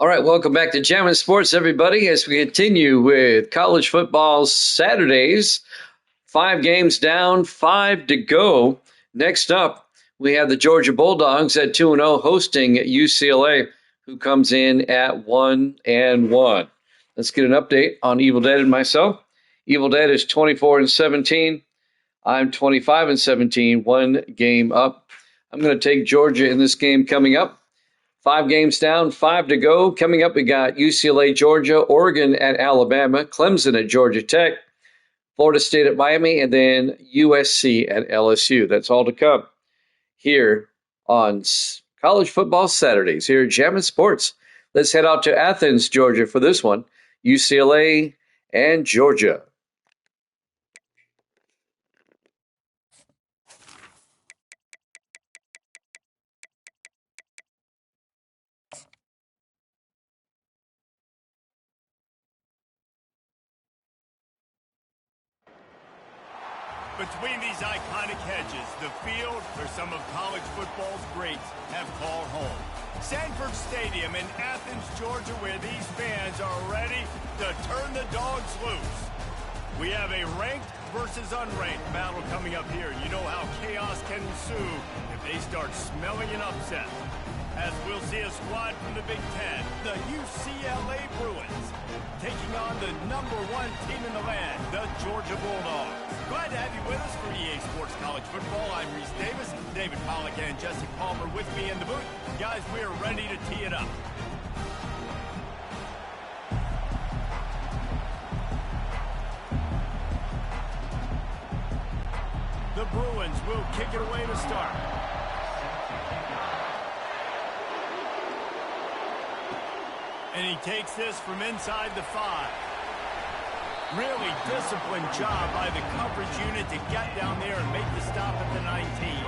All right, welcome back to Jammin' Sports, everybody, as we continue with college football Saturdays. 5 games down, 5 to go. Next up, we have the Georgia Bulldogs at 2-0 hosting UCLA, who comes in at 1-1. Let's get an update on Evil Dead and myself. Evil Dead is 24-17. I'm 25-17, 1 game up. I'm going to take Georgia in this game coming up. 5 games down, 5 to go. Coming up, we got UCLA, Georgia, Oregon at Alabama, Clemson at Georgia Tech, Florida State at Miami, and then USC at LSU. That's all to come here on College Football Saturdays here at Jammin' Sports. Let's head out to Athens, Georgia for this one. UCLA and Georgia. Between these iconic hedges, the field where some of college football's greats have called home. Sanford Stadium in Athens, Georgia, where these fans are ready to turn the dogs loose. We have a ranked versus unranked battle coming up here. You know how chaos can ensue if they start smelling an upset. As we'll see a squad from the Big Ten, the UCLA Bruins, taking on the #1 team in the land, the Georgia Bulldogs. Glad to have you with us for EA Sports College Football. I'm Reese Davis, David Pollack and Jesse Palmer with me in the booth. Guys, we are ready to tee it up. The Bruins will kick it away to start. And he takes this from inside the 5. Really disciplined job by the coverage unit to get down there and make the stop at the 19.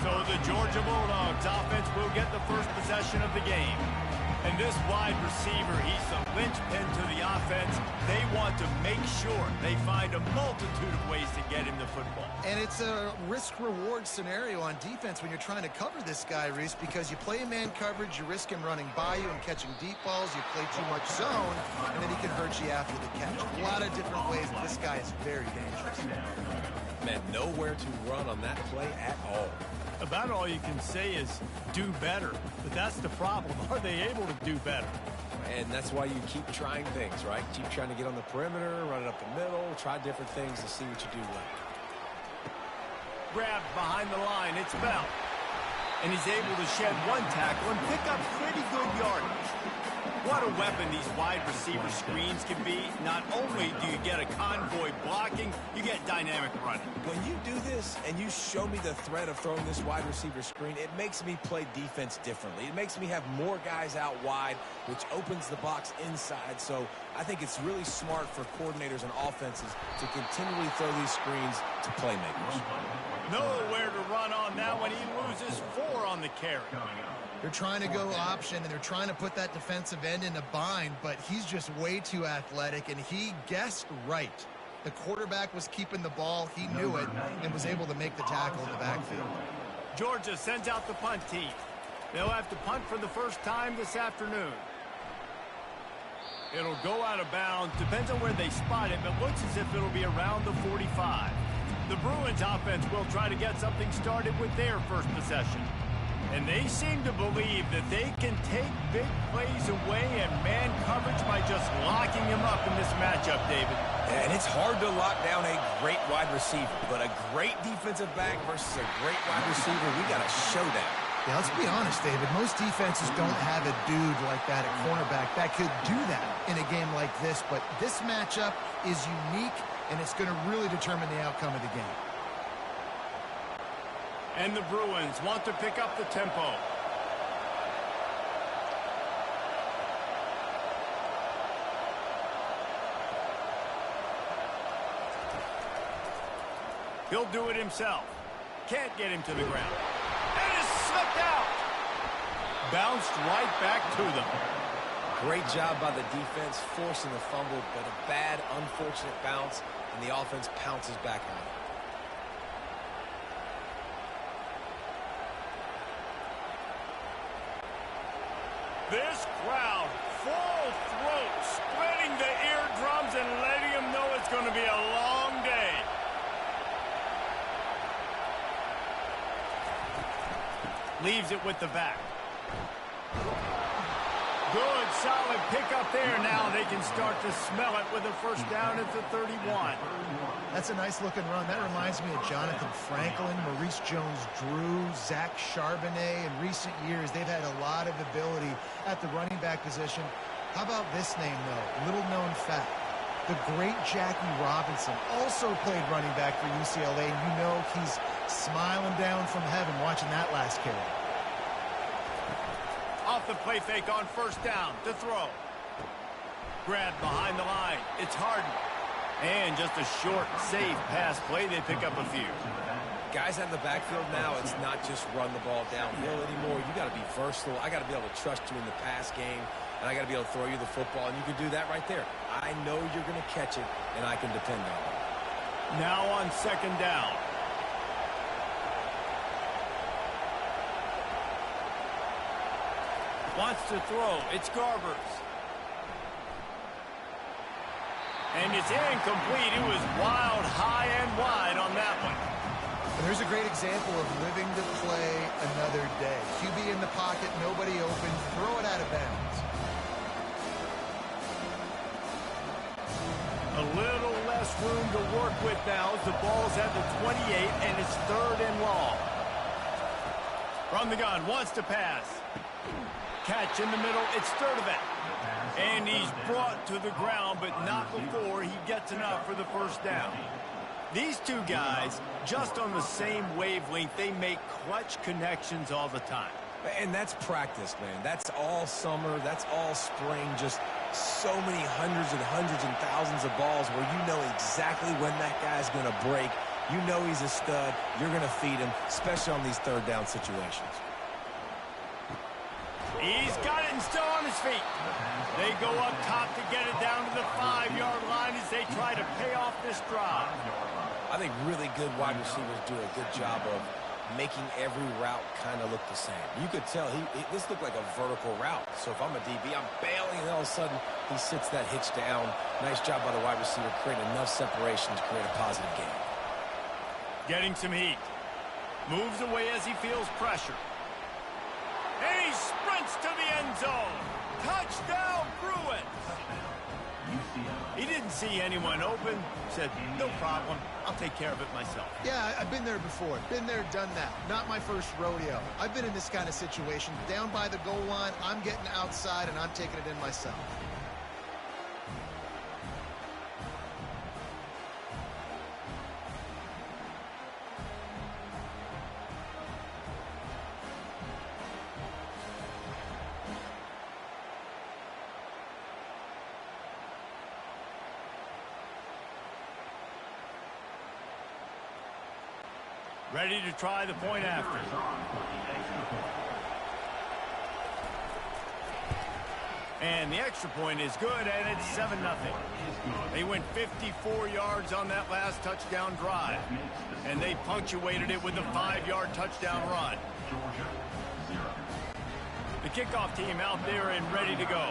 So the Georgia Bulldogs offense will get the first possession of the game. And this wide receiver, he's the linchpin to the offense. They want to make sure they find a multitude of ways to get him the football. And it's a risk-reward scenario on defense when you're trying to cover this guy, Reese, because you play man coverage, you risk him running by you and catching deep balls, you play too much zone, and then he can hurt you after the catch. A lot of different ways, and this guy is very dangerous. Man, nowhere to run on that play at all. About all you can say is do better. But that's the problem. Are they able to do better? And that's why you keep trying things, right? Keep trying to get on the perimeter, run it up the middle, try different things to see what you do well. Grabbed behind the line. It's Bell. And he's able to shed 1 tackle and pick up pretty good yardage. What a weapon these wide receiver screens can be. Not only do you get a convoy blocking, you get dynamic running. When you do this and you show me the threat of throwing this wide receiver screen, it makes me play defense differently. It makes me have more guys out wide, which opens the box inside. So I think it's really smart for coordinators and offenses to continually throw these screens to playmakers. Nowhere to run on that one. He loses 4 on the carry. They're trying to go option, and they're trying to put that defensive end in a bind, but he's just way too athletic, and he guessed right. The quarterback was keeping the ball. He knew it and was able to make the tackle in the backfield. Georgia sends out the punt team. They'll have to punt for the first time this afternoon. It'll go out of bounds. Depends on where they spot it, but looks as if it'll be around the 45. The Bruins offense will try to get something started with their first possession. And they seem to believe that they can take big plays away and man coverage by just locking him up in this matchup, David. And it's hard to lock down a great wide receiver, but a great defensive back versus a great wide receiver, we got a showdown. Yeah, let's be honest, David. Most defenses don't have a dude like that at cornerback that could do that in a game like this, but this matchup is unique, and it's going to really determine the outcome of the game. And the Bruins want to pick up the tempo. He'll do it himself. Can't get him to the ground. And is slipped out. Bounced right back to them. Great job by the defense, forcing the fumble, but a bad, unfortunate bounce, and the offense pounces back on it. This crowd crowd, full throat, splitting the eardrums and letting them know it's going to be a long day. Leaves it with the back. Good, solid pickup there. Now they can start to smell it with a first down at the 31. That's a nice-looking run. That reminds me of Jonathan Franklin, Maurice Jones-Drew, Zach Charbonnet. In recent years, they've had a lot of ability at the running back position. How about this name, though? Little-known fact. The great Jackie Robinson also played running back for UCLA, and you know he's smiling down from heaven watching that last carry. Off the play fake on first down to throw. Grab behind the line. It's Harden. And just a short, safe pass play. They pick up a few. Guys out in the backfield now, it's not just run the ball downhill anymore. You got to be versatile. I got to be able to trust you in the pass game, and I got to be able to throw you the football, and you can do that right there. I know you're going to catch it, and I can depend on it. Now on second down. Wants to throw. It's Garbers. And it's incomplete. It was wild, high and wide on that one. And there's a great example of living to play another day. QB in the pocket, nobody open, throw it out of bounds. A little less room to work with now as the ball's at the 28, and it's third and long. From the gun, wants to pass. Catch in the middle, it's Sturdivant. And he's brought to the ground, but not before he gets enough for the first down. These two guys, just on the same wavelength, they make clutch connections all the time. And that's practice, man. That's all summer. That's all spring. Just so many hundreds and thousands of balls where you know exactly when that guy's going to break. You know he's a stud. You're going to feed him, especially on these third down situations. He's got it and still on his feet. They go up top to get it down to the 5-yard line as they try to pay off this drive. I think really good wide receivers do a good job of making every route kind of look the same. You could tell this looked like a vertical route. So if I'm a DB, I'm bailing, and all of a sudden he sits that hitch down. Nice job by the wide receiver, creating enough separation to create a positive gain. Getting some heat. Moves away as he feels pressure. And he sprints to the end zone. Touchdown, Bruins. He didn't see anyone open. Said, no problem. I'll take care of it myself. Yeah, I've been there before. Been there, done that. Not my first rodeo. I've been in this kind of situation. Down by the goal line, I'm getting outside, and I'm taking it in myself. Ready to try the point after. And the extra point is good, and it's 7-0. They went 54 yards on that last touchdown drive, and they punctuated it with a 5-yard touchdown run. The kickoff team out there and ready to go.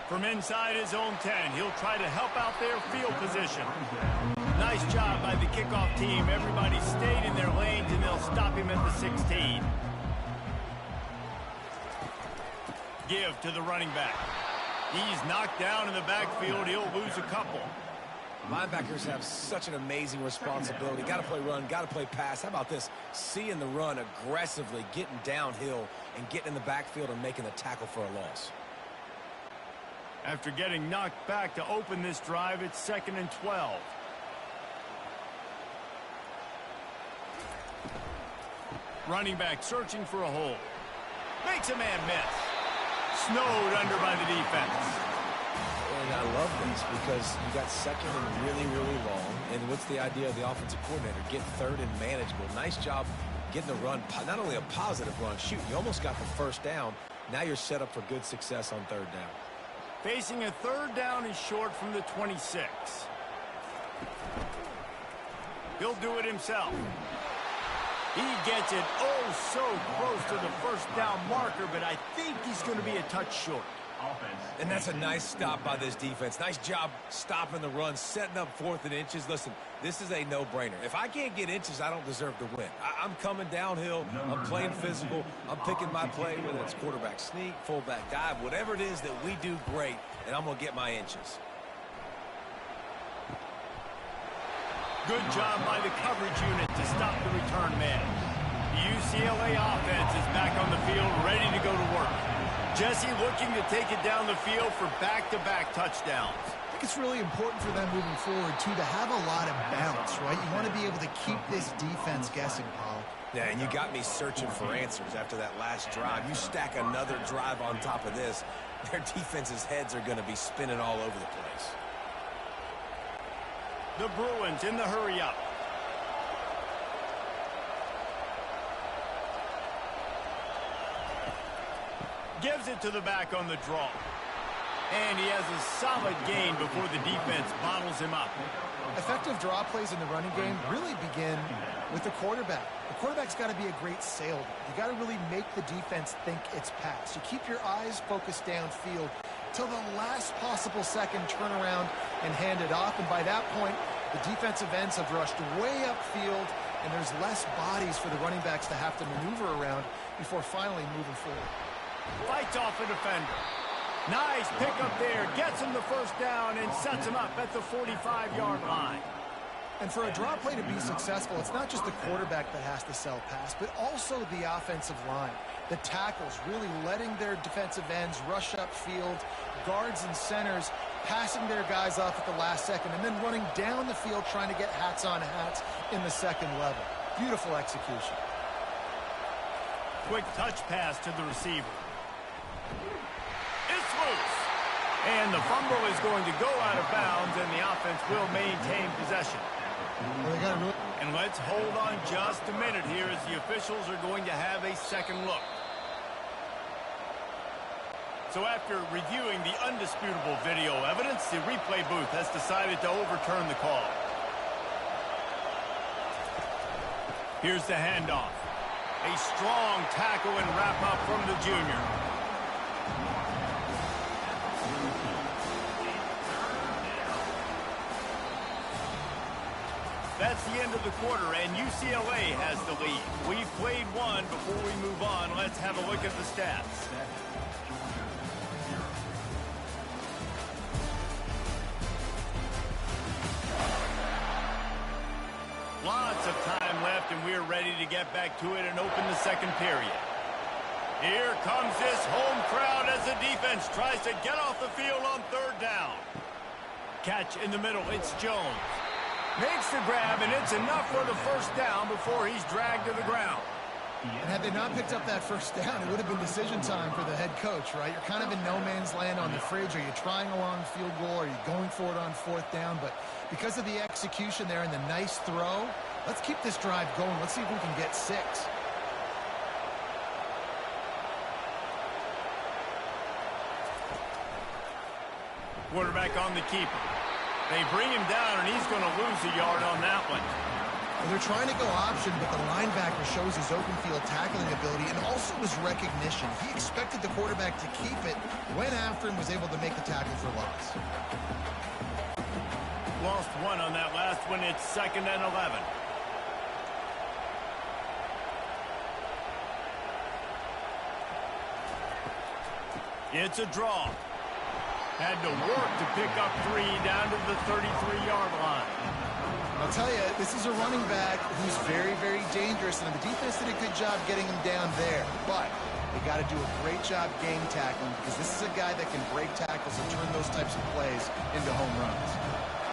From inside his own 10, he'll try to help out their field position. Nice job by the kickoff team. Everybody stayed in their lanes, and they'll stop him at the 16. Give to the running back. He's knocked down in the backfield. He'll lose a couple. Linebackers have such an amazing responsibility. Got to play run, got to play pass. How about this? Seeing the run aggressively, getting downhill, and getting in the backfield and making the tackle for a loss. After getting knocked back to open this drive, it's 2nd and 12. Running back searching for a hole. Makes a man miss. Snowed under by the defense. And I love this because you got second and really, really long. And what's the idea of the offensive coordinator? Get third and manageable. Nice job getting the run. Not only a positive run, shoot, you almost got the first down. Now you're set up for good success on third down. Facing a third down and short from the 26. He'll do it himself. He gets it oh so close to the first down marker, but I think he's going to be a touch short. And that's a nice stop by this defense. Nice job stopping the run, setting up 4th and inches. Listen, this is a no-brainer. If I can't get inches, I don't deserve to win. I'm coming downhill. I'm playing physical. I'm picking my play, whether it's quarterback sneak, fullback dive, whatever it is that we do great, and I'm going to get my inches. Good job by the coverage unit to stop the return man. The UCLA offense is back on the field, ready to go to work. Jesse looking to take it down the field for back-to-back touchdowns. I think it's really important for them moving forward, too, to have a lot of bounce, right? You want to be able to keep this defense guessing, Paul. Yeah, and you got me searching for answers after that last drive. You stack another drive on top of this, their defense's heads are going to be spinning all over the place. The Bruins in the hurry-up. Gives it to the back on the draw. And he has a solid gain before the defense bottles him up. Effective draw plays in the running game really begin with the quarterback. The quarterback's got to be a great salesman. You got to really make the defense think it's pass. You keep your eyes focused downfield till the last possible second, turn around and hand it off. And by that point, the defensive ends have rushed way upfield, and there's less bodies for the running backs to have to maneuver around before finally moving forward. Fights off a defender. Nice pickup there. Gets him the first down and sets him up at the 45-yard line. And for a draw play to be successful, it's not just the quarterback that has to sell pass, but also the offensive line. The tackles really letting their defensive ends rush upfield, guards and centers passing their guys off at the last second, and then running down the field trying to get hats on hats in the second level. Beautiful execution. Quick touch pass to the receiver. It's loose. And the fumble is going to go out of bounds, and the offense will maintain possession. Well, and let's hold on just a minute here as the officials are going to have a second look. So after reviewing the undisputable video evidence, the replay booth has decided to overturn the call. Here's the handoff. A strong tackle and wrap-up from the junior. That's the end of the quarter, and UCLA has the lead. We've played one. Before we move on, let's have a look at the stats. Lots of time left, and we're ready to get back to it and open the second period. Here comes this home crowd as the defense tries to get off the field on third down. Catch in the middle, it's Jones. Makes the grab, and it's enough for the first down before he's dragged to the ground. And had they not picked up that first down, it would have been decision time for the head coach, right? You're kind of in no man's land on the fridge. Are you trying a long field goal? Are you going for it on fourth down? But because of the execution there and the nice throw, let's keep this drive going. Let's see if we can get 6. Quarterback on the keeper. They bring him down, and he's going to lose a yard on that one. Well, they're trying to go option, but the linebacker shows his open field tackling ability and also his recognition. He expected the quarterback to keep it, went after him, was able to make the tackle for loss. Lost one on that last one. It's 2nd and 11. It's a draw. Had to work to pick up 3 down to the 33-yard line. I'll tell you, this is a running back who's very, very dangerous, and the defense did a good job getting him down there. But they got to do a great job game tackling, because this is a guy that can break tackles and turn those types of plays into home runs.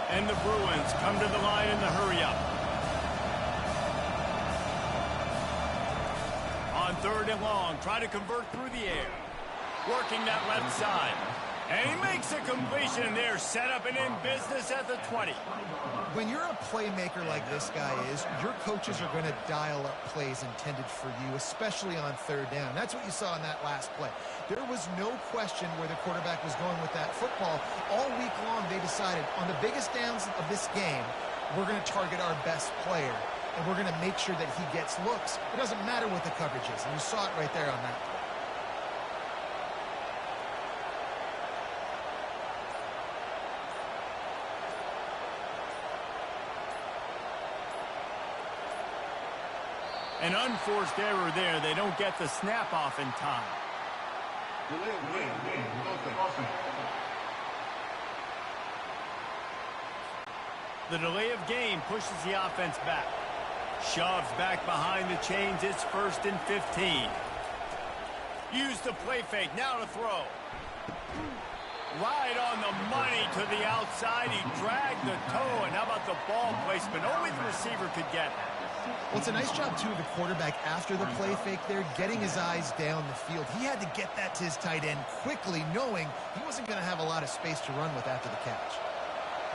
And the Bruins come to the line in the hurry-up. On 3rd and long, try to convert through the air. Working that left side. And he makes a completion there, set up and in business at the 20. When you're a playmaker like this guy is, your coaches are going to dial up plays intended for you, especially on 3rd down. That's what you saw in that last play. There was no question where the quarterback was going with that football. All week long, they decided on the biggest downs of this game, we're going to target our best player. and we're going to make sure that he gets looks. It doesn't matter what the coverage is, and you saw it right there on that play. An unforced error there. They don't get the snap off in time. The delay of game pushes the offense back. Shoves back behind the chains. It's 1st and 15. Use the play fake. Now to throw. Right on the money to the outside. He dragged the toe. And how about the ball placement? Only the receiver could get it. Well, it's a nice job, too, of the quarterback after the play fake there, getting his eyes down the field. He had to get that to his tight end quickly, knowing he wasn't going to have a lot of space to run with after the catch.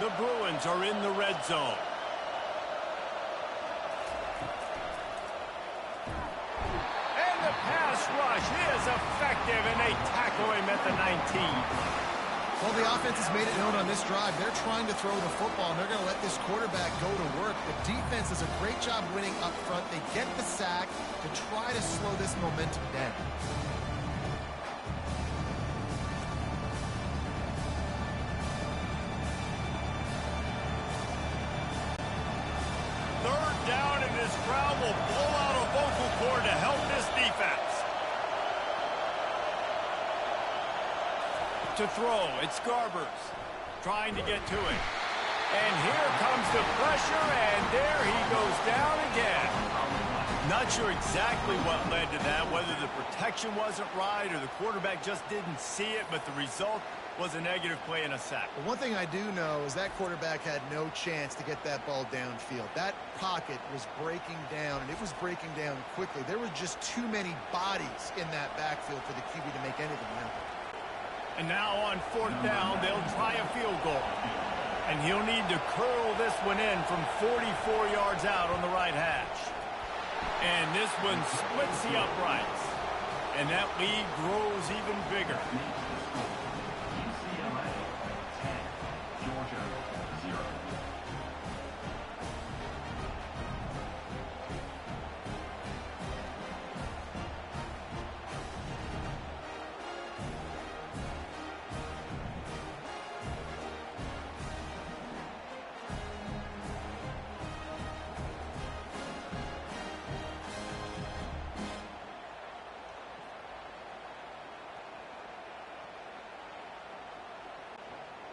The Bruins are in the red zone. And the pass rush is effective, and they tackle him at the 19. Well, the offense has made it known on this drive. They're trying to throw the football, and they're going to let this quarterback go to work. The defense does a great job winning up front. They get the sack to try to slow this momentum down. Third down, and this crowd will blow out a vocal cord to help this defense. To throw, it's Garbers trying to get to it. And here comes the pressure, and there he goes down again. Not sure exactly what led to that, whether the protection wasn't right or the quarterback just didn't see it, but the result was a negative play and a sack. But one thing I do know is that quarterback had no chance to get that ball downfield. That pocket was breaking down, and it was breaking down quickly. There were just too many bodies in that backfield for the QB to make anything happen. And now on 4th down, they'll try a field goal. And he'll need to curl this one in from 44 yards out on the right hash. And this one splits the uprights. And that lead grows even bigger.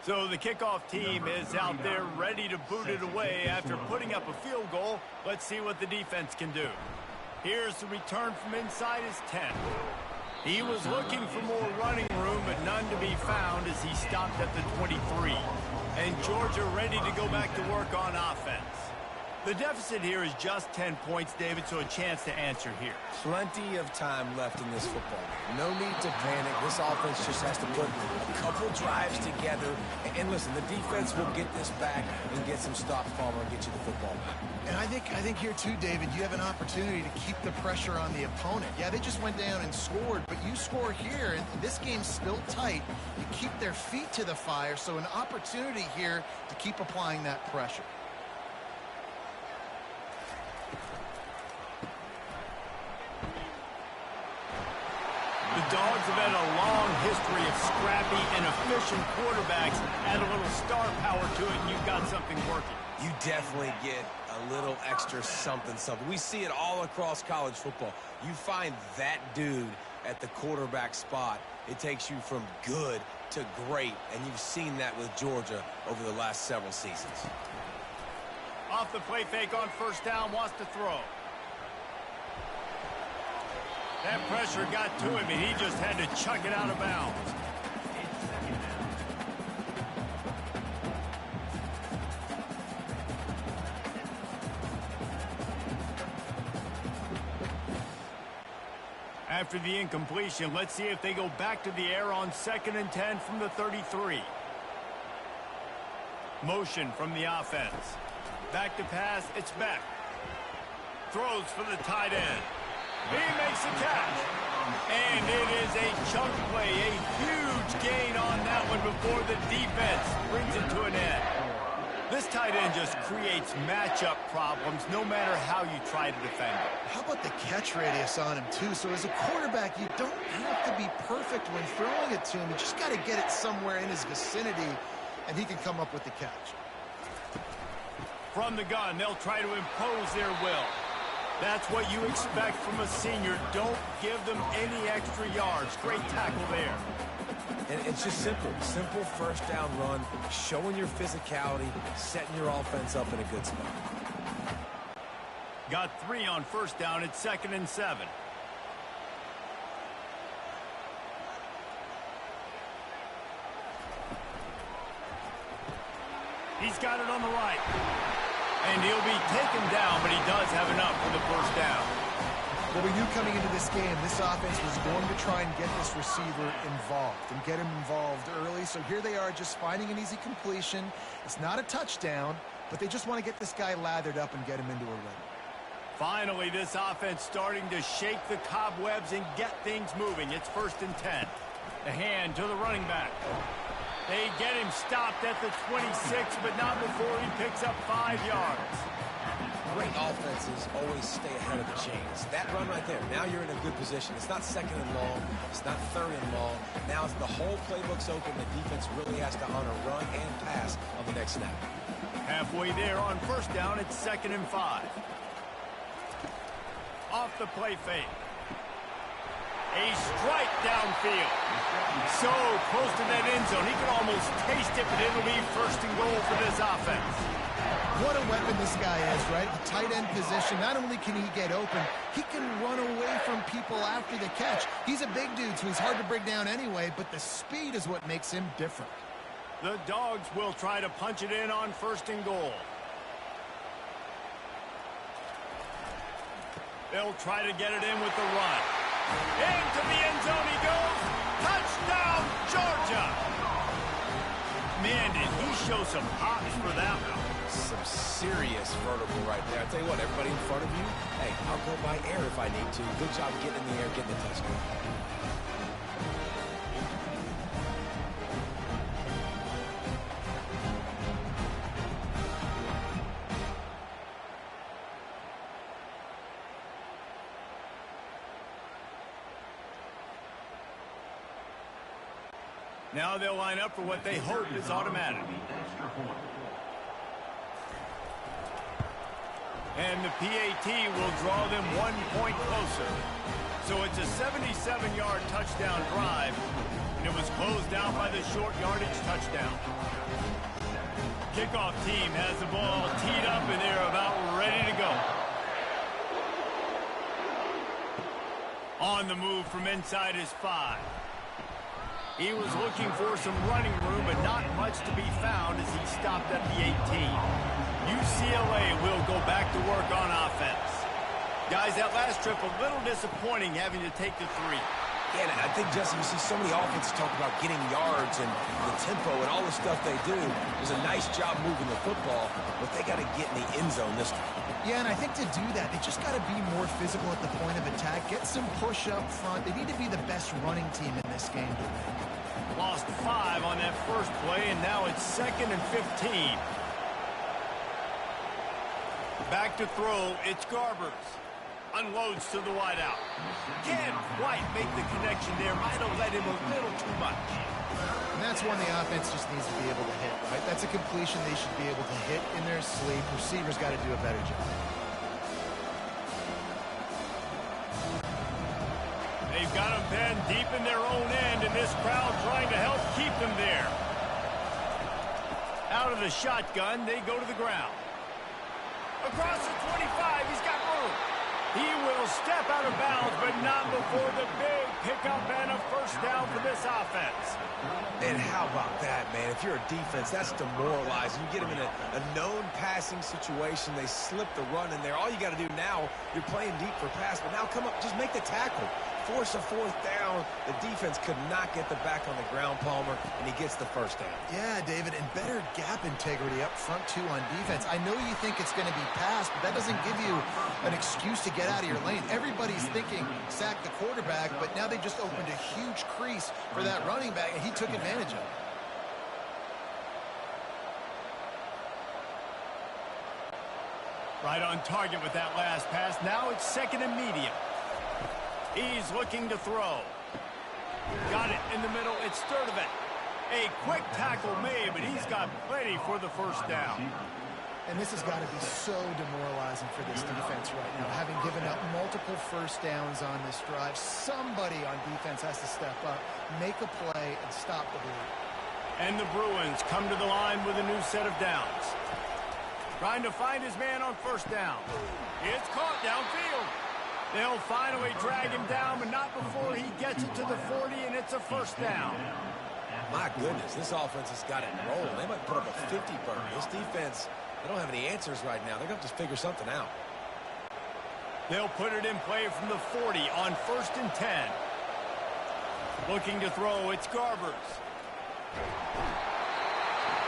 So the kickoff team is out there ready to boot it away after putting up a field goal. Let's see what the defense can do. Here's the return from inside his 10. He was looking for more running room, but none to be found as he stopped at the 23. And Georgia ready to go back to work on offense. The deficit here is just 10 points, David, so a chance to answer here. Plenty of time left in this football game. No need to panic. This offense just has to put a couple drives together. And listen, the defense will get this back and get some stops, Palmer, and get you the football back. And I think here too, David, you have an opportunity to keep the pressure on the opponent. Yeah, they just went down and scored, but you score here, and this game's still tight. You keep their feet to the fire, so an opportunity here to keep applying that pressure. The Dogs have had a long history of scrappy and efficient quarterbacks. Add a little star power to it, and you've got something working. You definitely get a little extra something. We see it all across college football. You find that dude at the quarterback spot, it takes you from good to great, and you've seen that with Georgia over the last several seasons. Off the play fake on 1st down, wants to throw. That pressure got to him, and he just had to chuck it out of bounds. After the incompletion, let's see if they go back to the air on 2nd and 10 from the 33. Motion from the offense. Back to pass, it's Beck. Throws for the tight end. He makes a catch. And it is a chunk play, a huge gain on that one before the defense brings it to an end. This tight end just creates matchup problems no matter how you try to defend it. How about the catch radius on him, too? So as a quarterback, you don't have to be perfect when throwing it to him. You just got to get it somewhere in his vicinity, and he can come up with the catch. From the gun, they'll try to impose their will. That's what you expect from a senior. Don't give them any extra yards. Great tackle there. And it's just simple. Simple first down run, showing your physicality, setting your offense up in a good spot. Got 3 on first down. It's 2nd and 7. He's got it on the right. And he'll be taken down, but he does have enough for the first down. Well, we knew coming into this game, this offense was going to try and get this receiver involved and get him involved early. So here they are just finding an easy completion. It's not a touchdown, but they just want to get this guy lathered up and get him into a rhythm. Finally, this offense starting to shake the cobwebs and get things moving. It's 1st and 10. The hand to the running back. They get him stopped at the 26, but not before he picks up 5 yards. Great offenses always stay ahead of the chains. That run right there, now you're in a good position. It's not 2nd and long. It's not 3rd and long. Now the whole playbook's open. The defense really has to honor run and pass on the next snap. Halfway there on first down, it's 2nd and 5. Off the play fake. A strike downfield. So close to that end zone. He can almost taste it, but it'll be 1st and goal for this offense. What a weapon this guy is, right? The tight end position, not only can he get open, he can run away from people after the catch. He's a big dude, so he's hard to bring down anyway, but the speed is what makes him different. The Dogs will try to punch it in on 1st and goal. They'll try to get it in with the run. Into the end zone he goes. Touchdown, Georgia! Man, did he show some hops for that one. Some serious vertical right there. I'll tell you what, everybody in front of you, hey, I'll go by air if I need to. Good job getting in the air, getting the touchdown. Now they'll line up for what they hope is automatic. And the PAT will draw them 1 point closer. So it's a 77-yard touchdown drive, and it was closed out by the short yardage touchdown. Kickoff team has the ball teed up, and they're about ready to go. On the move from inside his 5. He was looking for some running room, but not much to be found as he stopped at the 18. UCLA will go back to work on offense. Guys, that last trip a little disappointing having to take the 3. Yeah, and I think, Jesse, you see so many offenses talk about getting yards and the tempo and all the stuff they do. It was a nice job moving the football, but they got to get in the end zone this time. Yeah, and I think to do that, they just got to be more physical at the point of attack, get some push up front. They need to be the best running team in this game to win. Lost 5 on that first play, and now it's 2nd and 15. Back to throw, it's Garbers. Unloads to the wideout. Can't quite make the connection there. Might have let him a little too much. And that's one the offense just needs to be able to hit, right? That's a completion they should be able to hit in their sleep. Receivers got to do a better job. They've got them pinned deep in their own end, and this crowd trying to help keep them there. Out of the shotgun, they go to the ground. Across the 25, he's got room. He will step out of bounds, but not before the big pickup and a first down for this offense. And how about that, man? If you're a defense, that's demoralizing. You get them in a known passing situation. They slip the run in there. All you got to do now, you're playing deep for pass, but now come up, just make the tackle. Force a 4th down. The defense could not get the back on the ground, Palmer, and he gets the first down. Yeah, David, and better gap integrity up front, too, on defense. I know you think it's going to be passed, but that doesn't give you an excuse to get out of your lane. Everybody's thinking sack the quarterback, but now they just opened a huge crease for that running back, and he took advantage of it. Right on target with that last pass. Now it's second and medium. He's looking to throw. Got it in the middle. It's Sturdivant. A quick tackle made, but he's got plenty for the first down. And this has got to be so demoralizing for this defense right now. Having given up multiple first downs on this drive, somebody on defense has to step up, make a play, and stop the bleed. And the Bruins come to the line with a new set of downs. Trying to find his man on first down. It's caught downfield. They'll finally drag him down, but not before he gets it to the 40, and it's a first down. My goodness, this offense has got it rolling. They might put up a 50 burn. This defense, they don't have any answers right now. They're going to have to figure something out. They'll put it in play from the 40 on first and 10. Looking to throw, it's Garbers.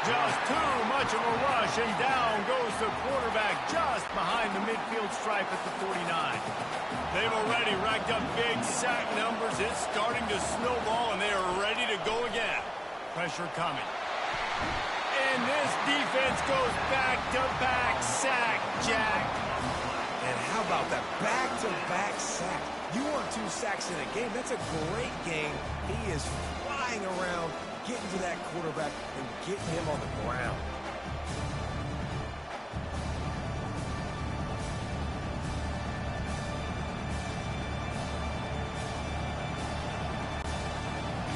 Just too much of a rush, and down goes the quarterback just behind the midfield stripe at the 49. They've already racked up big sack numbers. It's starting to snowball, and they are ready to go again. Pressure coming. And this defense goes back-to-back sack, Jack. And how about that back-to-back sack? You want 2 sacks in a game. That's a great game. He is flying around, getting to that quarterback and getting him on the ground.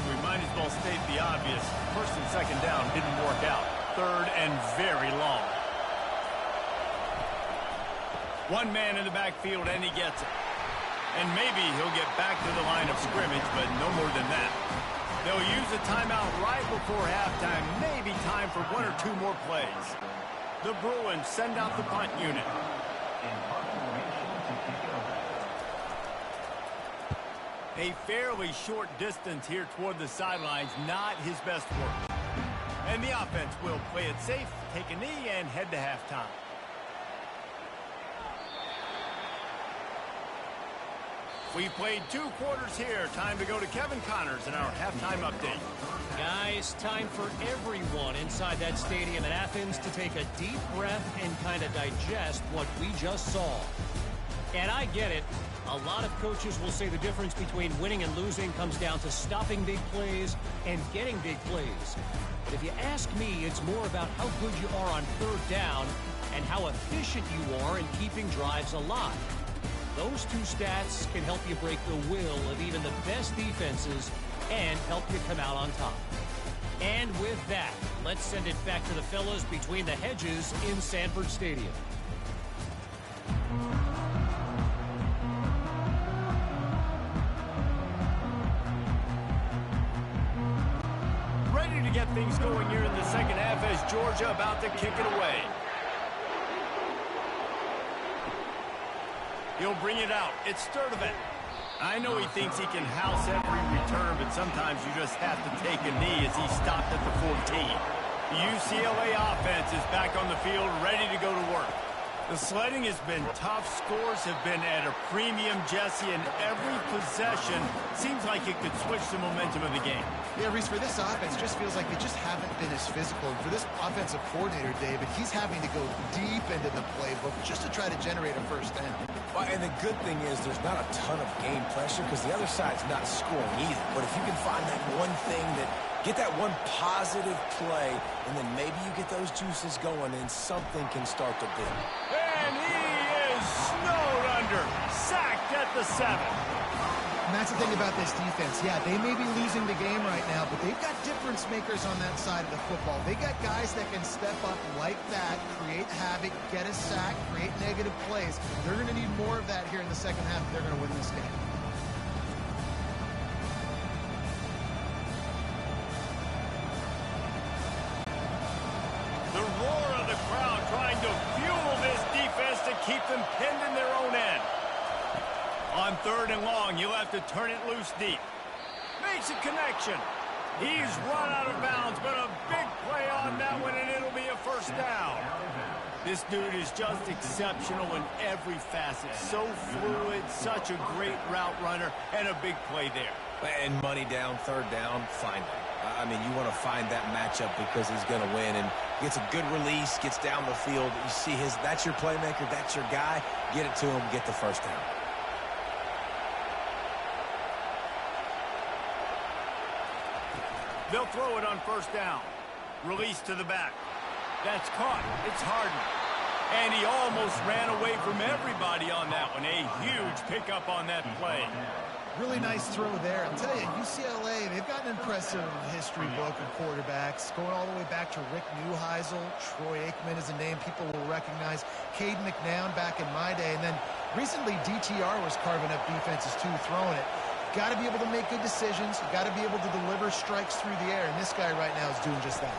We might as well state the obvious. First and second down didn't work out. Third and very long. One man in the backfield, and he gets it. And maybe he'll get back to the line of scrimmage, but no more than that. They'll use a timeout right before halftime. Maybe time for 1 or 2 more plays. The Bruins send out the punt unit. A fairly short distance here toward the sidelines, not his best work. And the offense will play it safe, take a knee, and head to halftime. We played 2 quarters here. Time to go to Kevin Connors in our halftime update. Guys, time for everyone inside that stadium in Athens to take a deep breath and kind of digest what we just saw. And I get it. A lot of coaches will say the difference between winning and losing comes down to stopping big plays and getting big plays. But if you ask me, it's more about how good you are on third down and how efficient you are in keeping drives alive. Those 2 stats can help you break the will of even the best defenses and help you come out on top. And with that, let's send it back to the fellas between the hedges in Sanford Stadium. Ready to get things going here in the second half as Georgia about to kick it away. He'll bring it out. It's Sturdivant. I know he thinks he can house every return, but sometimes you just have to take a knee as he stopped at the 14. The UCLA offense is back on the field, ready to go to work. The sledding has been tough. Scores have been at a premium, Jesse, and every possession seems like it could switch the momentum of the game. Yeah, Reese, for this offense, just feels like they just haven't been as physical. And for this offensive coordinator, David, he's having to go deep into the playbook just to try to generate a first down. Well, and the good thing is there's not a ton of game pressure because the other side's not scoring either. But if you can find that one thing that get that one positive play, and then maybe you get those juices going, and something can start to build. And he is snowed under, sacked at the 7. And that's the thing about this defense. Yeah, they may be losing the game right now, but they've got difference makers on that side of the football. They got guys that can step up like that, create havoc, get a sack, create negative plays. They're going to need more of that here in the second half if they're going to win this game. The roar of the crowd trying to fuel this defense to keep them pinned in their own end. On third and long, you'll have to turn it loose deep. Makes a connection. He's run out of bounds, but a big play on that one, and it'll be a first down. This dude is just exceptional in every facet. So fluid, such a great route runner, and a big play there. And money down, third down, fine. I mean, you want to find that matchup because he's going to win and gets a good release, gets down the field. You see that's your playmaker, that's your guy. Get it to him, get the first down. They'll throw it on first down. Release to the back. That's caught. It's Harden. And he almost ran away from everybody on that one. A huge pickup on that play. Really nice throw there. I'll tell you, UCLA, they've got an impressive history book of quarterbacks, going all the way back to Rick Neuheisel. Troy Aikman is a name people will recognize. Caden McNown back in my day. And then recently, DTR was carving up defenses too, throwing it. Got to be able to make good decisions. You got to be able to deliver strikes through the air. And this guy right now is doing just that.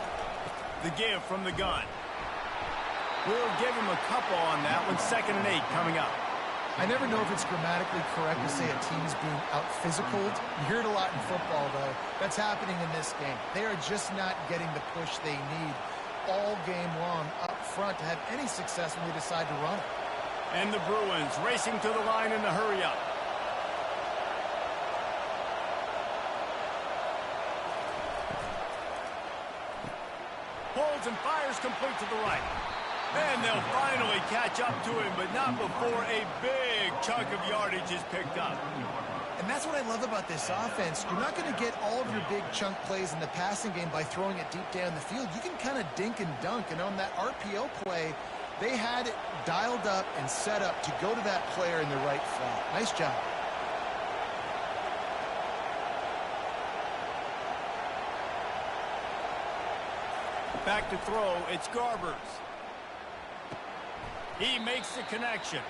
The give from the gun. We'll give him a couple on that one. 2nd and 8 coming up. I never know if it's grammatically correct to say a team's being out-physicaled. You hear it a lot in football, though. That's happening in this game. They are just not getting the push they need all game long up front to have any success when they decide to run it. And the Bruins racing to the line in the hurry-up. Holds and fires complete to the right. And they'll finally catch up to him, but not before a big chunk of yardage is picked up. And that's what I love about this offense. You're not going to get all of your big chunk plays in the passing game by throwing it deep down the field. You can kind of dink and dunk. And on that RPO play, they had it dialed up and set up to go to that player in the right flat. Nice job. Back to throw, it's Garbers. He makes the connection.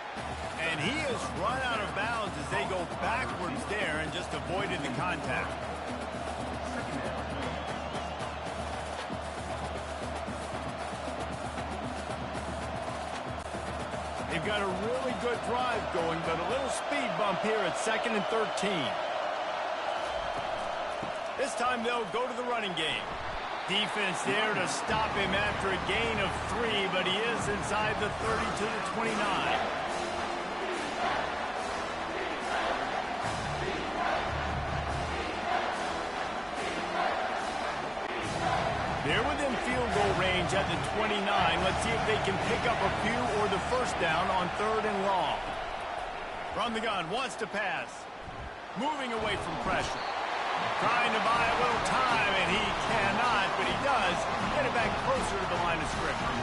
And he has run out of bounds as they go backwards there and just avoided the contact. They've got a really good drive going, but a little speed bump here at 2nd and 13. This time they'll go to the running game. Defense there to stop him after a gain of 3, but he is inside the 30 to the 29. They're within field goal range at the 29. Let's see if they can pick up a few or the first down on 3rd and long. From the gun, wants to pass. Moving away from pressure. Trying to buy a little time, and he cannot, but he does get it back closer to the line of scrimmage.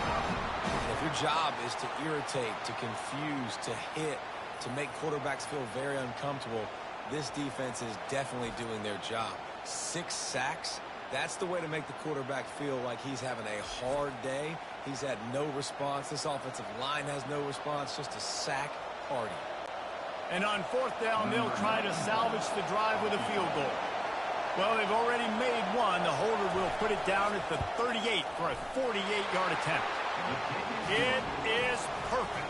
If your job is to irritate, to confuse, to hit, to make quarterbacks feel very uncomfortable, this defense is definitely doing their job. 6 sacks, that's the way to make the quarterback feel like he's having a hard day. He's had no response. This offensive line has no response, just a sack party. And on 4th down, they'll try to salvage the drive with a field goal. Well, they've already made one. The holder will put it down at the 38 for a 48-yard attempt. It is perfect.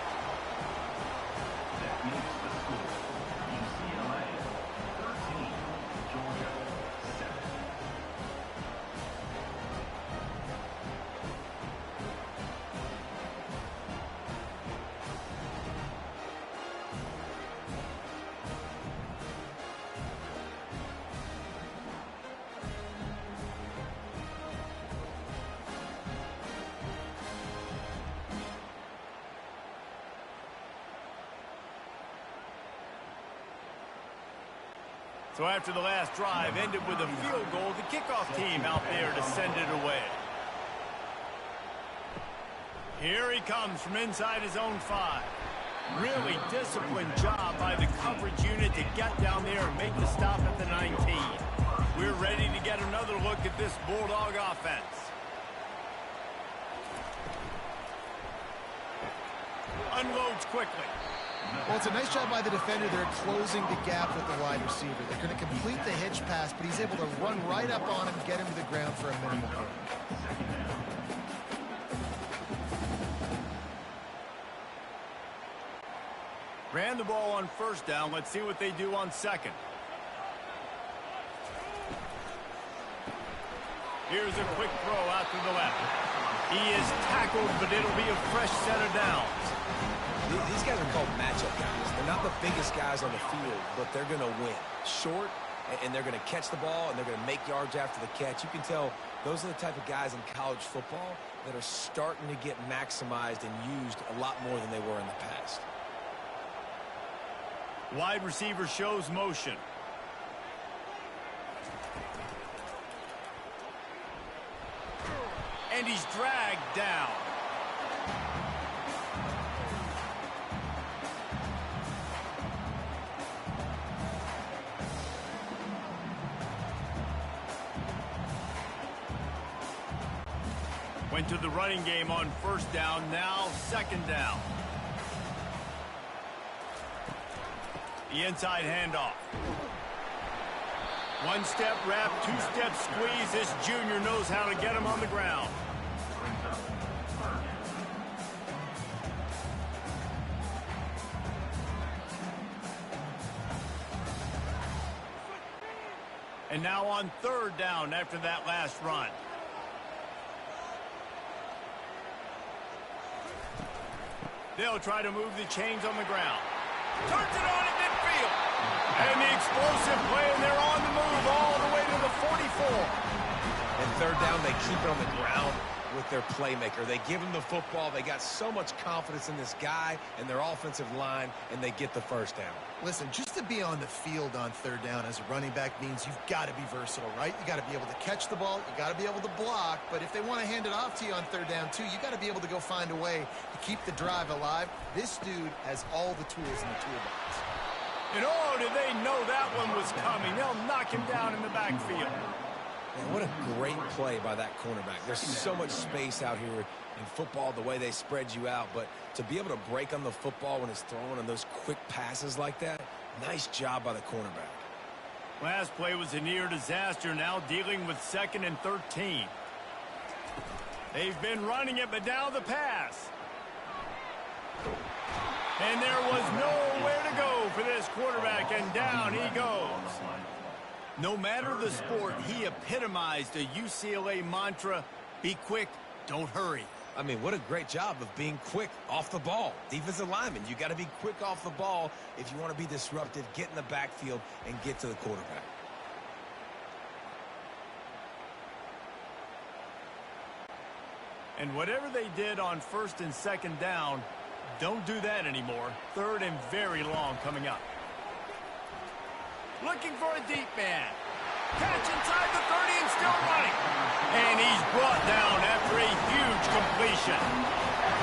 So after the last drive ended with a field goal, the kickoff team out there to send it away. Here he comes from inside his own 5. Really disciplined job by the coverage unit to get down there and make the stop at the 19. We're ready to get another look at this Bulldog offense. Unloads quickly. Well, it's a nice job by the defender. They're closing the gap with the wide receiver. They're going to complete the hitch pass, but he's able to run right up on him, get him to the ground for a minimal gain. Ran the ball on 1st down. Let's see what they do on 2nd. Here's a quick throw out to the left. He is tackled, but it'll be a fresh set of downs. These guys are called matchup guys. They're not the biggest guys on the field, but they're going to win. Short and they're going to catch the ball, and they're going to make yards after the catch. You can tell those are the type of guys in college football that are starting to get maximized and used a lot more than they were in the past. Wide receiver shows motion. And he's dragged down. Went to the running game on first down, now second down. The inside handoff. One-step wrap, two-step squeeze. This junior knows how to get him on the ground. And now on third down after that last run. They'll try to move the chains on the ground. Turns it on in midfield. And the explosive play, and they're on the move all the way to the 44. And third down, they keep it on the ground with their playmaker. They give him the football. They got so much confidence in this guy and their offensive line, and they get the first down. Listen, just to be on the field on third down as a running back means you've got to be versatile, right? You got to be able to catch the ball. You got to be able to block. But if they want to hand it off to you on third down, too, you got to be able to go find a way to keep the drive alive. This dude has all the tools in the toolbox. And oh, did they know that one was coming. They'll knock him down in the backfield. Man, what a great play by that cornerback. There's so much space out here in football, the way they spread you out. But to be able to break on the football when it's thrown on those quick passes like that, nice job by the cornerback. Last play was a near disaster, now dealing with 2nd and 13. They've been running it, but now the pass. And there was nowhere to go for this quarterback, and down he goes. No matter the sport, he epitomized a UCLA mantra, be quick, don't hurry. I mean, what a great job of being quick off the ball. Defensive lineman, you got to be quick off the ball if you want to be disruptive, get in the backfield, and get to the quarterback. And whatever they did on 1st and 2nd down, don't do that anymore. 3rd and very long coming up. Looking for a deep man. Catch inside the 30 and still running. And he's brought down after a huge completion.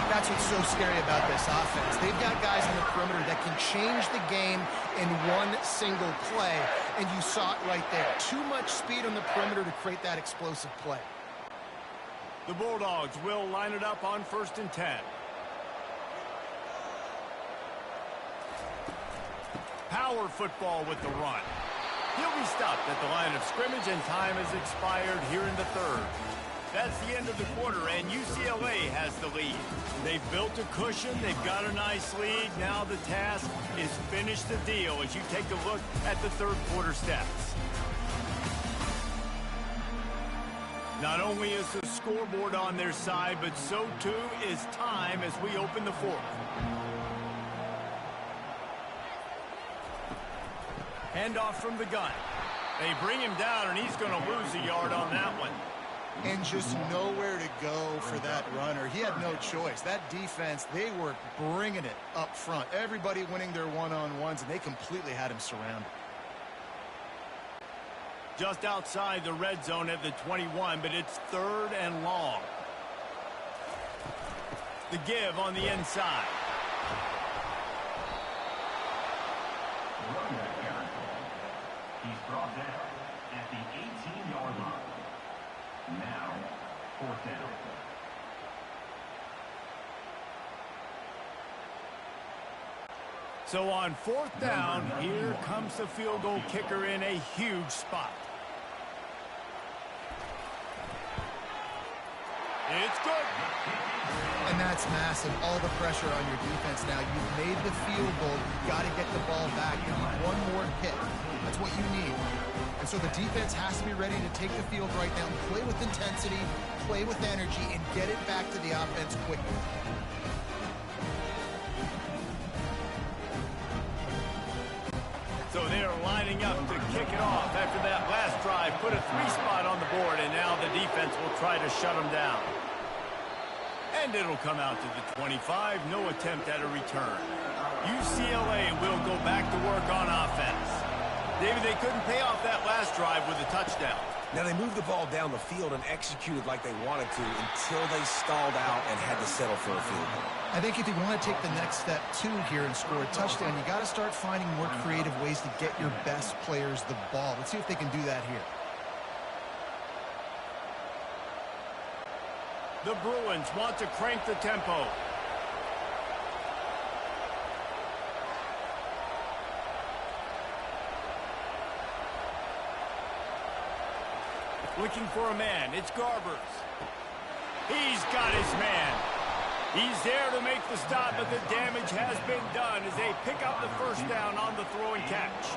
That's what's so scary about this offense. They've got guys in the perimeter that can change the game in one single play. And you saw it right there. Too much speed on the perimeter to create that explosive play. The Bulldogs will line it up on 1st and 10. Power football with the run. He'll be stopped at the line of scrimmage, and time has expired here in the 3rd. That's the end of the quarter, and UCLA has the lead. They've built a cushion. They've got a nice lead. Now the task is finish the deal as you take a look at the 3rd quarter stats. Not only is the scoreboard on their side, but so too is time as we open the 4th. Handoff from the gun. They bring him down, and he's going to lose a yard on that one. And just nowhere to go for that runner. He had no choice. That defense, they were bringing it up front. Everybody winning their one-on-ones, and they completely had him surrounded. Just outside the red zone at the 21, but it's 3rd and long. The give on the inside. He's brought down at the 18-yard line. Now, 4th down. So on 4th down, here comes the field goal kicker in a huge spot. It's good. And that's massive. All the pressure on your defense now. You've made the field goal. You've got to get the ball back. You need one more hit. That's what you need. And so the defense has to be ready to take the field right now, play with intensity, play with energy, and get it back to the offense quickly. So they are lining lining up to kick it off after that last drive. Put a 3-spot on the board, and now the defense will try to shut them down. And it'll come out to the 25. No attempt at a return. UCLA will go back to work on offense. David, they couldn't pay off that last drive with a touchdown. Now, they moved the ball down the field and executed like they wanted to until they stalled out and had to settle for a field goal. I think if you want to take the next step, too, here and score a touchdown, you got to start finding more creative ways to get your best players the ball. Let's see if they can do that here. The Bruins want to crank the tempo. Looking for a man. It's Garbers. He's got his man. He's there to make the stop, but the damage has been done as they pick up the first down on the throw and catch.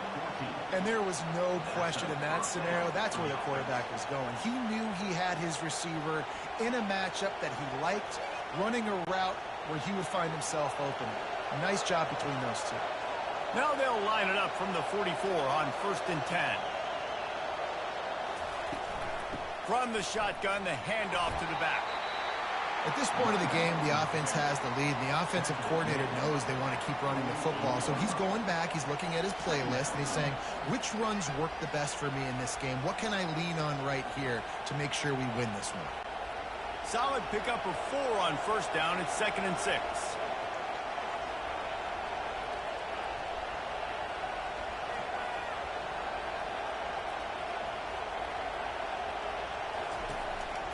And there was no question in that scenario. That's where the quarterback was going. He knew he had his receiver in a matchup that he liked, running a route where he would find himself open. Nice job between those two. Now they'll line it up from the 44 on 1st and 10. From the shotgun, the handoff to the back. At this point of the game, the offense has the lead, and the offensive coordinator knows they want to keep running the football. So he's going back, he's looking at his playlist, and he's saying, which runs work the best for me in this game? What can I lean on right here to make sure we win this one? Solid pickup of 4 on 1st down. It's 2nd and 6.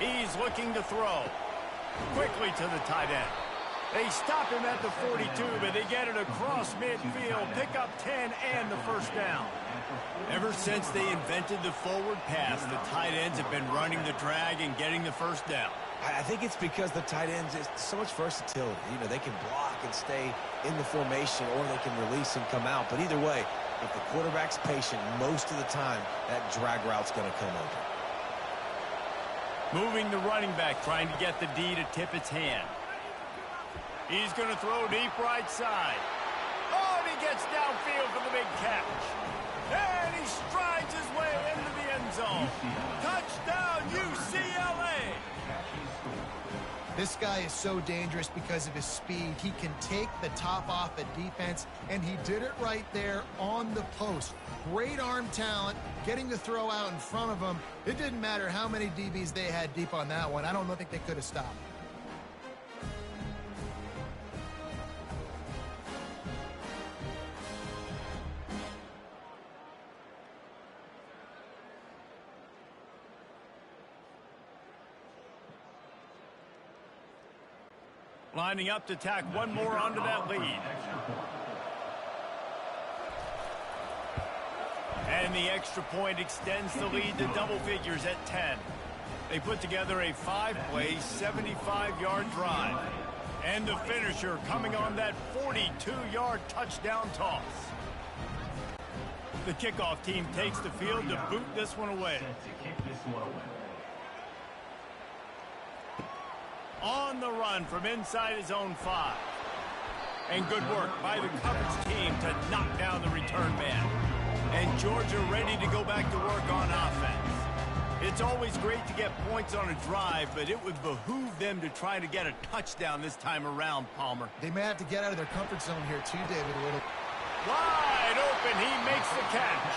He's looking to throw. Quickly to the tight end. They stop him at the 42, but they get it across midfield. Pick up 10 and the first down. Ever since they invented the forward pass, the tight ends have been running the drag and getting the first down. I think it's because the tight ends is so much versatility. You know, they can block and stay in the formation, or they can release and come out. But either way, if the quarterback's patient, most of the time, that drag route's going to come open. Moving the running back, trying to get the D to tip its hand. He's going to throw deep right side. Oh, and he gets downfield for the big catch. And he strides his way into the end zone. Touchdown, UCLA! This guy is so dangerous because of his speed. He can take the top off a defense, and he did it right there on the post. Great arm talent, getting the throw out in front of him. It didn't matter how many DBs they had deep on that one. I don't think they could have stopped. Lining up to tack one more onto that lead. And the extra point extends the lead to double figures at 10. They put together a 5-play, 75-yard drive. And the finisher coming on that 42-yard touchdown toss. The kickoff team takes the field to boot this one away. On the run from inside his own 5. And good work by the coverage team to knock down the return man. And Georgia ready to go back to work on offense. It's always great to get points on a drive, but it would behoove them to try to get a touchdown this time around, Palmer. They may have to get out of their comfort zone here too, David, a little. Wide open, he makes the catch.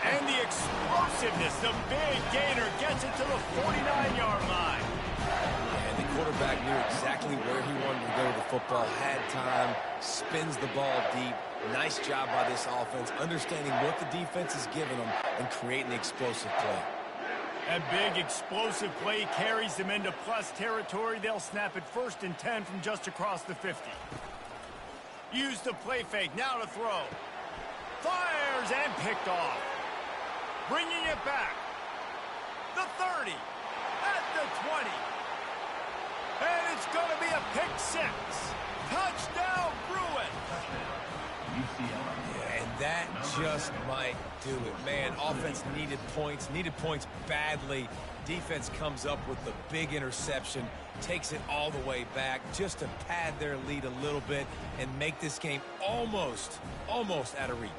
And the explosiveness, the big gainer gets it to the 49-yard line. And the quarterback knew exactly where he wanted to go with the football, had time, spins the ball deep. Nice job by this offense, understanding what the defense is giving them and creating the explosive play. A big explosive play carries them into plus territory. They'll snap it 1st and 10 from just across the 50. Use the play fake, now to throw. Fires and picked off. Bringing it back. The 30. At the 20. And it's going to be a pick 6. Touchdown, Bruins. Yeah, and that just might do it. Man, offense needed points badly. Defense comes up with the big interception, takes it all the way back just to pad their lead a little bit and make this game almost out of reach.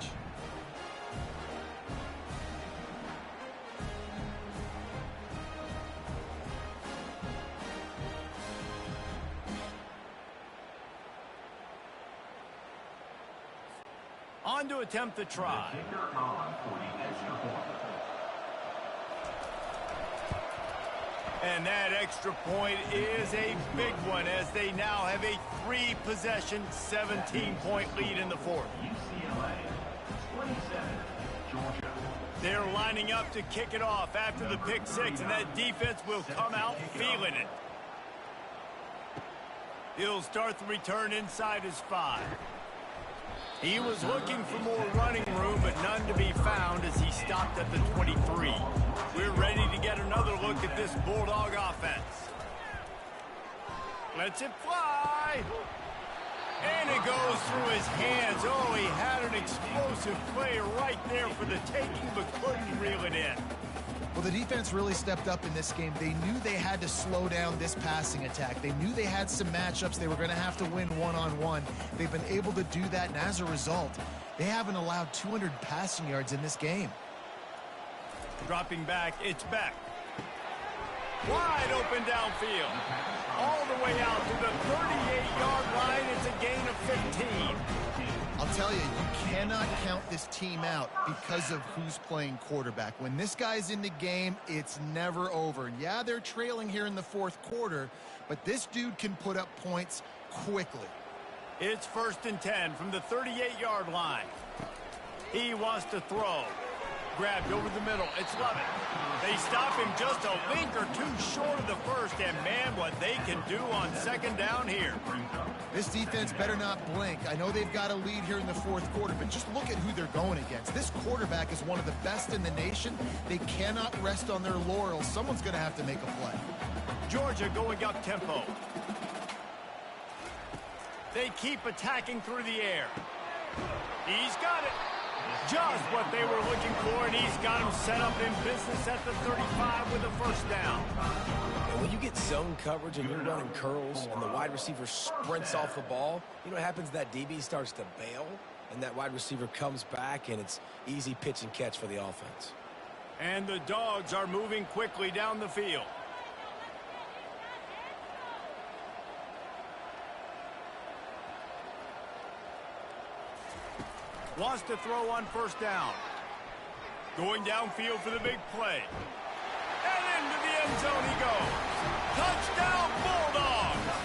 On to attempt the try. Kicker on for the extra point. And that extra point is a big one as they now have a 3-possession, 17-point lead in the fourth. UCLA 27, Georgia. They're lining up to kick it off after the pick six, and that defense will come out feeling it. He'll start the return inside his 5. He was looking for more running room, but none to be found as he stopped at the 23. We're ready to get another look at this Bulldog offense. Lets it fly. And it goes through his hands. Oh, he had an explosive play right there for the taking, but couldn't reel it in. Well, the defense really stepped up in this game. They knew they had to slow down this passing attack. They knew they had some matchups they were going to have to win one-on-one. They've been able to do that, and as a result, they haven't allowed 200 passing yards in this game. Dropping back, it's Beck. Wide open downfield. All the way out to the 38-yard line. It's a gain of 15. I'll tell you, you cannot count this team out because of who's playing quarterback. When this guy's in the game, it's never over. And yeah, they're trailing here in the fourth quarter, but this dude can put up points quickly. It's 1st and 10 from the 38-yard line. He wants to throw. Grabbed over the middle. It's Lovett. They stop him just a link or two short of the first, and man, what they can do on 2nd down here. This defense better not blink. I know they've got a lead here in the fourth quarter, but just look at who they're going against. This quarterback is one of the best in the nation. They cannot rest on their laurels. Someone's going to have to make a play. Georgia going up tempo. They keep attacking through the air. He's got it. Just what they were looking for, and he's got him set up in business at the 35 with a 1st down. And when you get zone coverage and you're running curls and the wide receiver sprints off the ball, you know what happens? That DB starts to bail, and that wide receiver comes back, and it's easy pitch and catch for the offense. And the Dogs are moving quickly down the field. Wants to throw on 1st down. Going downfield for the big play. And into the end zone he goes. Touchdown, Bulldogs!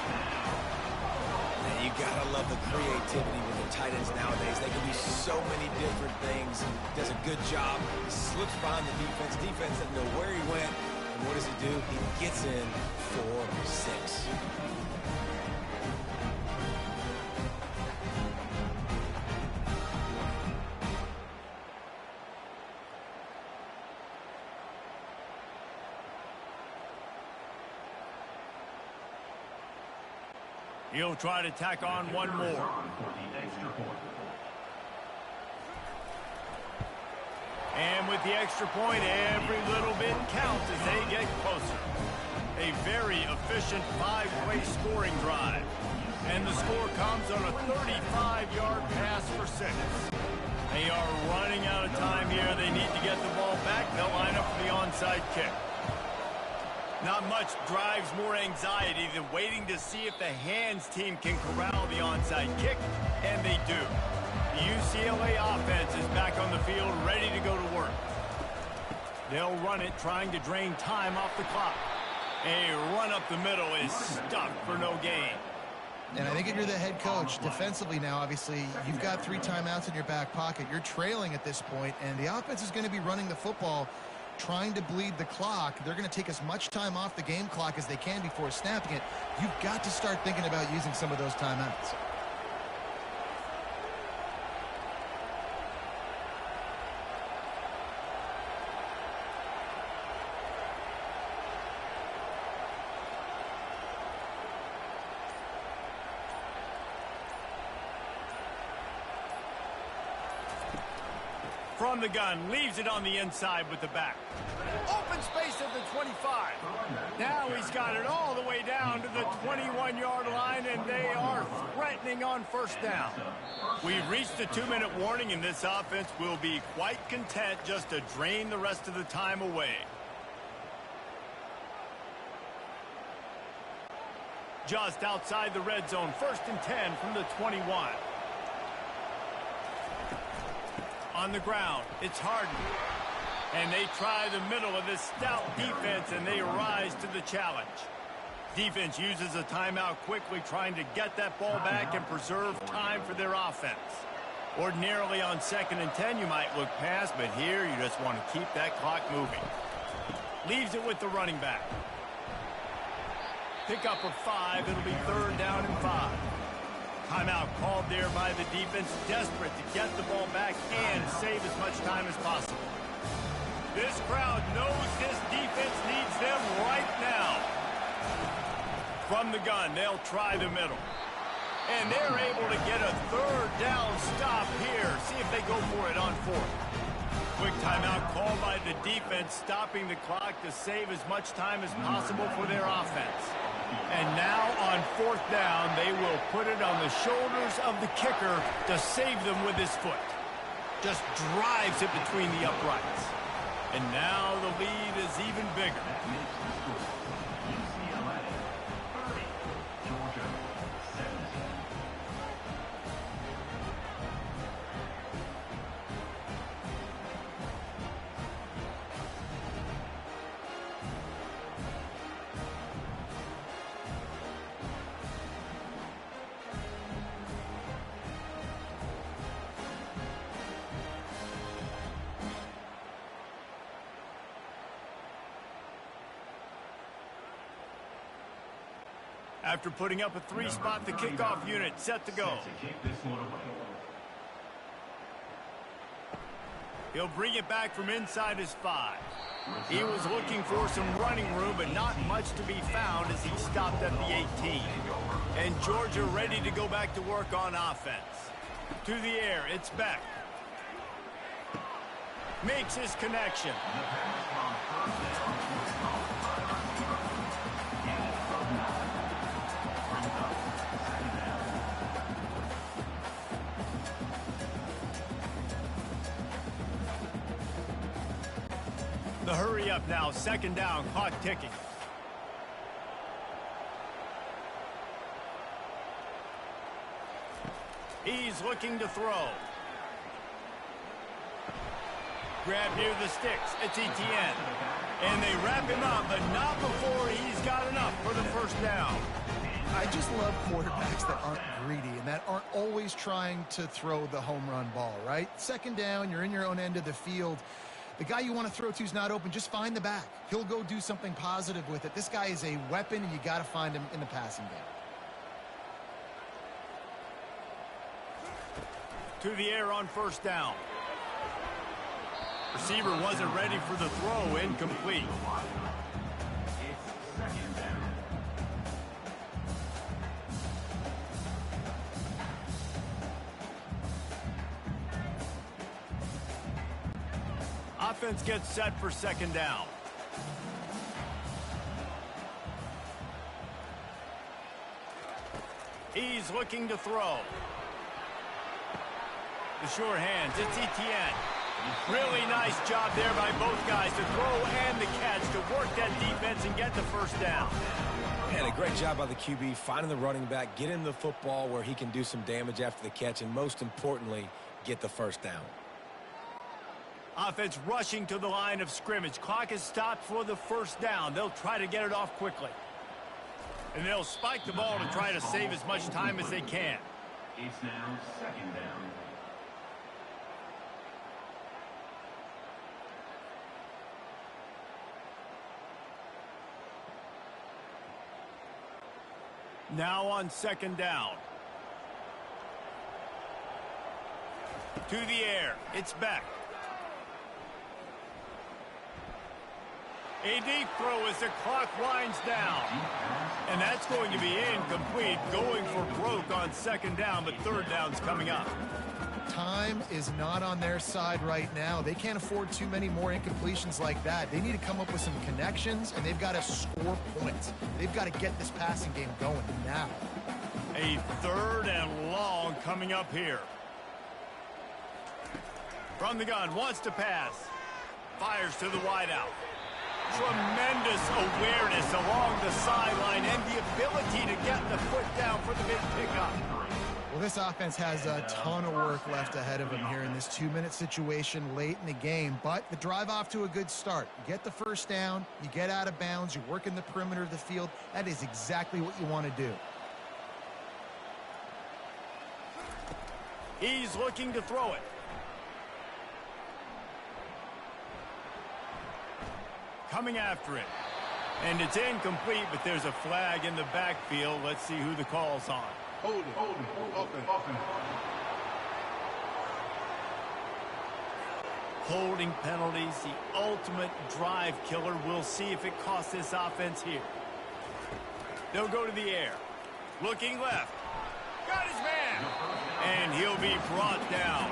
And you gotta love the creativity with the tight ends nowadays. They can do so many different things. Does a good job. He slips behind the defense. Defense doesn't know where he went. And what does he do? He gets in for 6. He'll try to tack on one more. And with the extra point, every little bit counts as they get closer. A very efficient 5-play scoring drive. And the score comes on a 35-yard pass for 6. They are running out of time here. They need to get the ball back. They'll line up for the onside kick. Not much drives more anxiety than waiting to see if the hands team can corral the onside kick, and they do. The UCLA offense is back on the field, ready to go to work. They'll run it, trying to drain time off the clock. A run up the middle is stuck for no gain. And I think if you're the head coach, defensively now, obviously, you've got 3 timeouts in your back pocket. You're trailing at this point, and the offense is going to be running the football, trying to bleed the clock. They're going to take as much time off the game clock as they can before snapping it. You've got to start thinking about using some of those timeouts. From the gun, leaves it on the inside with the back. Open space at the 25. Now he's got it all the way down to the 21-yard line, and they are threatening on 1st down. We've reached the 2-minute warning, and this offense will be quite content just to drain the rest of the time away. Just outside the red zone, 1st and 10 from the 21. On the ground, it's Harden. And they try the middle of this stout defense, and they rise to the challenge. Defense uses a timeout quickly, trying to get that ball back and preserve time for their offense. Ordinarily on 2nd and 10, you might look past, but here you just want to keep that clock moving. Leaves it with the running back. Pick up of 5. It'll be 3rd down and 5. Timeout called there by the defense, desperate to get the ball back and save as much time as possible. This crowd knows this defense needs them right now. From the gun, they'll try the middle. And they're able to get a 3rd down stop here. See if they go for it on 4th. Quick timeout called by the defense, stopping the clock to save as much time as possible for their offense. And now on 4th down, they will put it on the shoulders of the kicker to save them with his foot. Just drives it between the uprights. And now the lead is even bigger. UCLA 30, Georgia 17. After putting up a 3-spot, the kickoff unit set to go. Set to kick this one away. He'll bring it back from inside his 5. He was looking for some running room, but not much to be found as he stopped at the 18. And Georgia ready to go back to work on offense. To the air, it's Beck. Makes his connection. The pass on 1st down was caught by the receiver. Gain of 9. Brings up 2nd down. The hurry up now, 2nd down, clock ticking. He's looking to throw. Grab near the sticks. It's Etienne. And they wrap him up, but not before he's got enough for the 1st down. I just love quarterbacks that aren't greedy and that aren't always trying to throw the home run ball, right? 2nd down, you're in your own end of the field. The guy you want to throw to is not open. Just find the back. He'll go do something positive with it. This guy is a weapon, and you got to find him in the passing game. To the air on 1st down. Receiver wasn't ready for the throw, incomplete. It's 2nd down. Offense gets set for 2nd down. He's looking to throw. The sure hands, it's Etienne. Really nice job there by both guys to throw and the catch to work that defense and get the 1st down. And a great job by the QB finding the running back, getting the football where he can do some damage after the catch, and most importantly, get the 1st down. Offense rushing to the line of scrimmage. Clock is stopped for the 1st down. They'll try to get it off quickly. And they'll spike the ball to try to save as much time as they can. It's now 2nd down. Now on 2nd down. To the air, it's Beck. A deep throw as the clock winds down. And that's going to be incomplete, going for broke on 2nd down, but 3rd down's coming up. Time is not on their side right now. They can't afford too many more incompletions like that. They need to come up with some connections, and they've got to score points. They've got to get this passing game going now. A 3rd and long coming up here. From the gun, wants to pass. Fires to the wideout. Tremendous awareness along the sideline and the ability to get the foot down for the big pickup. Well, this offense has a ton of work left ahead of them here in this 2-minute situation late in the game, but the drive off to a good start. You get the first down, you get out of bounds, you work in the perimeter of the field. That is exactly what you want to do. He's looking to throw it. Coming after it. And it's incomplete, but there's a flag in the backfield. Let's see who the call's on. Hold it. Offense. Holding penalties, the ultimate drive killer. We'll see if it costs this offense here. They'll go to the air. Looking left. Got his man. And he'll be brought down.